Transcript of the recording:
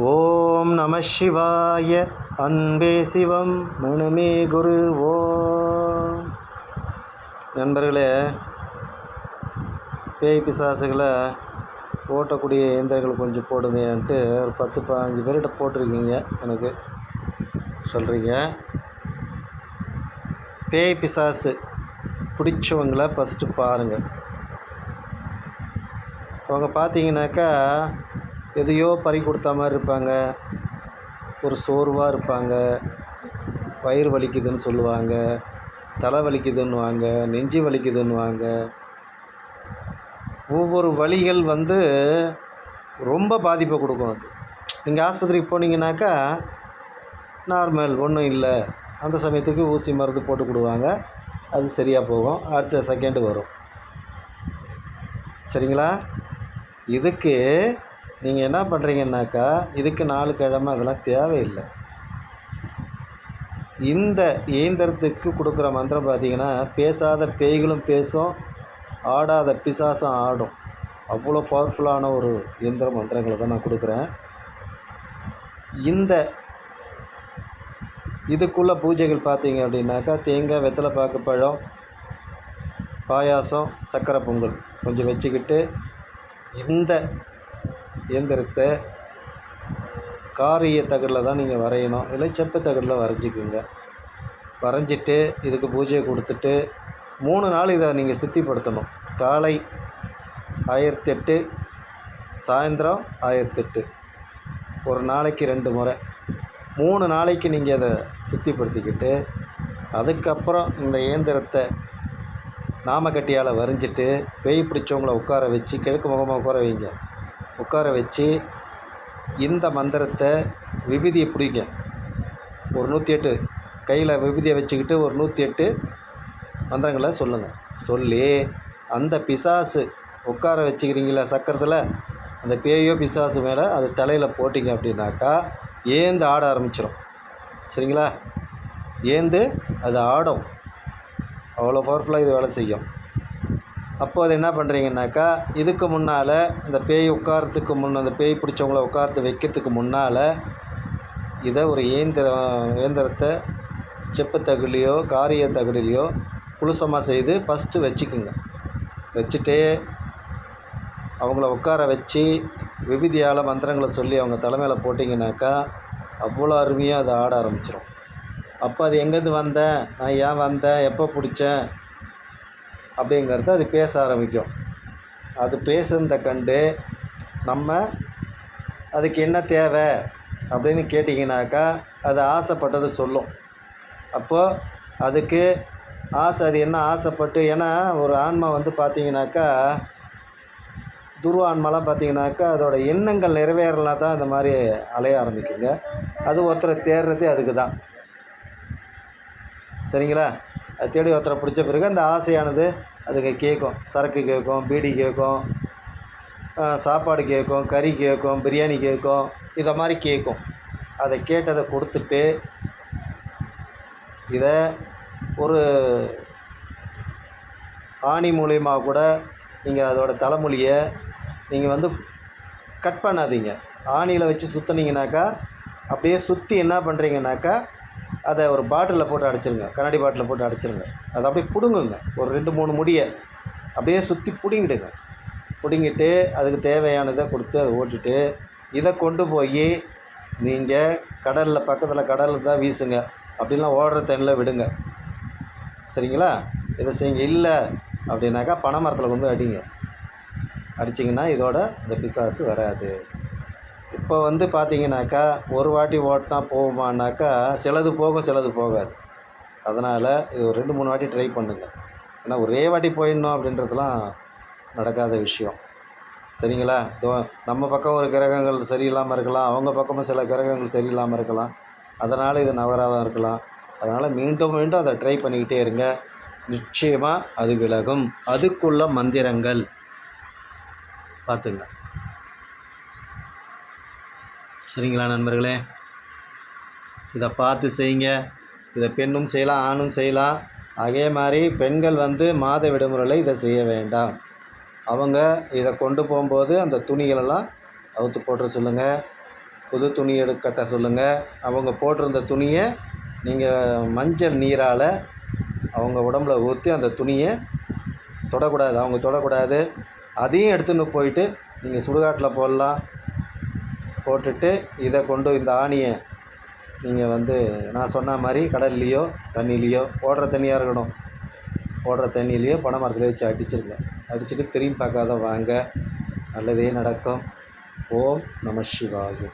ஓம் நம சிவாய. அன்பே சிவம் மனமே குரு. ஓம். நண்பர்களே, பேய் பிசாசுகளை ஓட்டக்கூடிய இயந்திரங்கள் கொஞ்சம் போடுங்கன்ட்டு ஒரு 10-15 பேர்கிட்ட போட்டிருக்கீங்க. எனக்கு சொல்கிறீங்க. பேய் பிசாசு பிடிச்சவங்கள ஃபஸ்ட்டு பாருங்கள். அவங்க பார்த்தீங்கன்னாக்கா எதையோ பறி கொடுத்த மாதிரி இருப்பாங்க, ஒரு சோர்வாக இருப்பாங்க, வயிறு வலிக்குதுன்னு சொல்லுவாங்க, தலை வலிக்குதுன்னுவாங்க, நெஞ்சு வலிக்குதுன்னுவாங்க. ஒவ்வொரு வலிகள் ரொம்ப பாதிப்பை கொடுக்கும். அது நீங்கள் ஆஸ்பத்திரிக்கு போனீங்கன்னாக்கா நார்மல், ஒன்றும் இல்லை, அந்த சமயத்துக்கு ஊசி மருந்து போட்டு கொடுவாங்க, அது சரியாக போகும், அடுத்த செகண்டு வரும். சரிங்களா? இதுக்கு நீங்கள் என்ன பண்ணுறீங்கன்னாக்கா, இதுக்கு 4 கிழமை அதெல்லாம் தேவையில்லை. இந்த இயந்திரத்துக்கு கொடுக்குற மந்திரம் பார்த்திங்கன்னா, பேசாத பேய்களும் பேசும், ஆடாத பிசாசும் ஆடும். அவ்வளோ பவர்ஃபுல்லான ஒரு இயந்திர மந்திரங்களை தான் நான் கொடுக்குறேன். இதுக்குள்ள பூஜைகள் பார்த்தீங்க அப்படின்னாக்கா, தேங்காய், வெத்தலை பாக்கு, பழம், பாயாசம், சர்க்கரை பொங்கல் கொஞ்சம் வச்சுக்கிட்டு இந்த இயந்திரத்தை காரிய தகடில் தான் நீங்கள் வரையணும், இல்லை செப்பு தகடில் வரைஞ்சிக்குங்க. வரைஞ்சிட்டு இதுக்கு பூஜையை கொடுத்துட்டு 3 நாள் இதை நீங்கள் சித்திப்படுத்தணும். காலை 1008, சாயந்தரம் 1008, ஒரு நாளைக்கு 2 முறை, 3 நாளைக்கு நீங்கள் அதை சித்திப்படுத்திக்கிட்டு அதுக்கப்புறம் இந்த இயந்திரத்தை நாமக்கட்டியால் வரைஞ்சிட்டு பேய் பிடிச்சவங்கள உட்கார வச்சு, கிழக்கு முகமாக உட்கார வைங்க. உட்கார வச்சு இந்த மந்திரத்தை, விபூதியை பிடிங்க. ஒரு 108 கையில் விபூதியை வச்சுக்கிட்டு ஒரு 108 மந்திரங்களை சொல்லுங்கள். சொல்லி அந்த பிசாசு உட்கார வச்சுக்கிறீங்களா சக்கரத்தில், அந்த பேயோ பிசாசு மேலே அது தலையில் போட்டிங்க அப்படின்னாக்கா ஏந்து ஆட ஆரம்பிச்சிடும். சரிங்களா? ஏந்து அது ஆடும். அவ்வளோ பவர்ஃபுல்லாக இது வேலை செய்யும். அப்போது என்ன பண்ணுறீங்கன்னாக்கா, இதுக்கு முன்னால் இந்த பேய் உட்காரத்துக்கு அந்த பேய் பிடிச்சவங்கள உட்காரத்து வைக்கிறதுக்கு முன்னால் இதை ஒரு இயந்திரத்தை செப்பு தகுலையோ காரிய தகுதிலையோ புழுசமாக செய்து ஃபஸ்ட்டு வச்சுக்குங்க. வச்சுட்டு அவங்கள உட்கார வச்சு விபூதியால் மந்திரங்களை சொல்லி அவங்க தலைமையில் போட்டிங்கனாக்கா அவ்வளோ அருமையாக அதை ஆட ஆரம்பிச்சிடும். அப்போ அது எங்கேருந்து வந்தேன், நான் ஏன் வந்தேன், எப்போ பிடிச்சேன் அப்படிங்கிறத அது பேச ஆரம்பிக்கும். அது பேசுனதை கண்டு நம்ம அதுக்கு என்ன தேவை அப்படின்னு கேட்டிங்கனாக்கா அது ஆசைப்பட்டது சொல்லும். அப்போது அதுக்கு அது என்ன ஆசைப்பட்டு, ஏன்னா ஒரு ஆன்மா பார்த்திங்கனாக்கா, துருவ ஆன்மாலாம் பார்த்திங்கனாக்கா அதோடய எண்ணங்கள் நிறைவேறலாம் தான் இந்த மாதிரி அலைய ஆரம்பிக்குங்க. அது ஒருத்தரை தேடுறது அதுக்கு தான். சரிங்களா? அது தேடி ஒருத்தரை பிடிச்ச பிறகு அந்த ஆசையானது அதுக்கு கேட்கும். சரக்கு கேட்கும், பீடி கேட்கும், சாப்பாடு கேட்கும், கறி கேட்கும், பிரியாணி கேட்கும், இதை மாதிரி கேட்கும். அதை கேட்டதை கொடுத்துட்டு இதை ஒரு ஆணி மூலியமா கூட நீங்கள் அதோடய தலைமொழியை நீங்கள் கட் பண்ணாதீங்க. ஆணியில் வச்சு சுற்றுனீங்கனாக்கா அப்படியே சுற்றி என்ன பண்ணுறீங்கனாக்கா அதை ஒரு பாட்டிலில் போட்டு அடைச்சிருங்க. கண்ணாடி பாட்டிலில் போட்டு அடைச்சிருங்க. அதை அப்படியே பிடுங்குங்க. ஒரு 2-3 முடியை அப்படியே சுற்றி பிடுங்கிடுங்க. பிடுங்கிட்டு அதுக்கு தேவையானதை கொடுத்து அதை ஓட்டிட்டு இதை கொண்டு போய் நீங்கள் கடலில், பக்கத்தில் கடலில் தான் வீசுங்க. அப்படின்லாம் ஓடுற தண்ணியில் விடுங்க. சரிங்களா? இதை செய்யுங்க. இல்லை அப்படின்னாக்கா பனை மரத்தில் கொண்டு போய் அடிங்க. அடிச்சிங்கன்னா இதோட இந்த பிசாசு வராது. இப்போ பார்த்தீங்கன்னாக்கா ஒரு வாட்டி ஓட்டினா போகுமானாக்கா சிலது போகும், சிலது போகாது. அதனால் இது ஒரு 2-3 வாட்டி ட்ரை பண்ணுங்கள். ஏன்னா ஒரே வாட்டி போயிடணும் அப்படின்றதுலாம் நடக்காத விஷயம். சரிங்களா? நம்ம பக்கம் ஒரு கிரகங்கள் சரியில்லாமல் இருக்கலாம், அவங்க பக்கமும் சில கிரகங்கள் சரியில்லாமல் இருக்கலாம். அதனால் இது நவராக இருக்கலாம். அதனால் மீண்டும் மீண்டும் அதை ட்ரை பண்ணிக்கிட்டே இருங்க. நிச்சயமாக அது விலகும். அதுக்குள்ள மந்திரங்கள் பார்த்துங்க. சரிங்களா நண்பர்களே? இதை பார்த்து செய்யுங்க. இதை பெண்ணும் செய்யலாம், ஆணும் செய்யலாம். அதே மாதிரி பெண்கள் மாத விடுமுறையில் இதை செய்ய வேண்டாம். அவங்க இதை கொண்டு போகும்போது அந்த துணிகளெல்லாம் அவுத்து போட்டுற சொல்லுங்கள். புது துணி கட்ட சொல்லுங்கள். அவங்க போட்டிருந்த துணியை நீங்கள் மஞ்சள் நீரால் அவங்க உடம்புல ஊற்றி அந்த துணியை தொடக்கூடாது, அவங்க தொடக்கூடாது. அதையும் எடுத்துன்னு போயிட்டு நீங்கள் சுடுகாட்டில் போடலாம். போட்டுட்டு இதை கொண்டு இந்த ஆணியை நீங்கள் நான் சொன்ன மாதிரி கடல்லையோ தண்ணியிலையோ, ஓடுற தண்ணியாக இருக்கணும், ஓடுற தண்ணியிலையோ பனை மரத்துலையோ வச்சு அடிச்சிருங்க. அடிச்சுட்டு திரும்பி பார்க்காத வாங்க, நல்லதே நடக்கும். ஓம் நம சிவாய.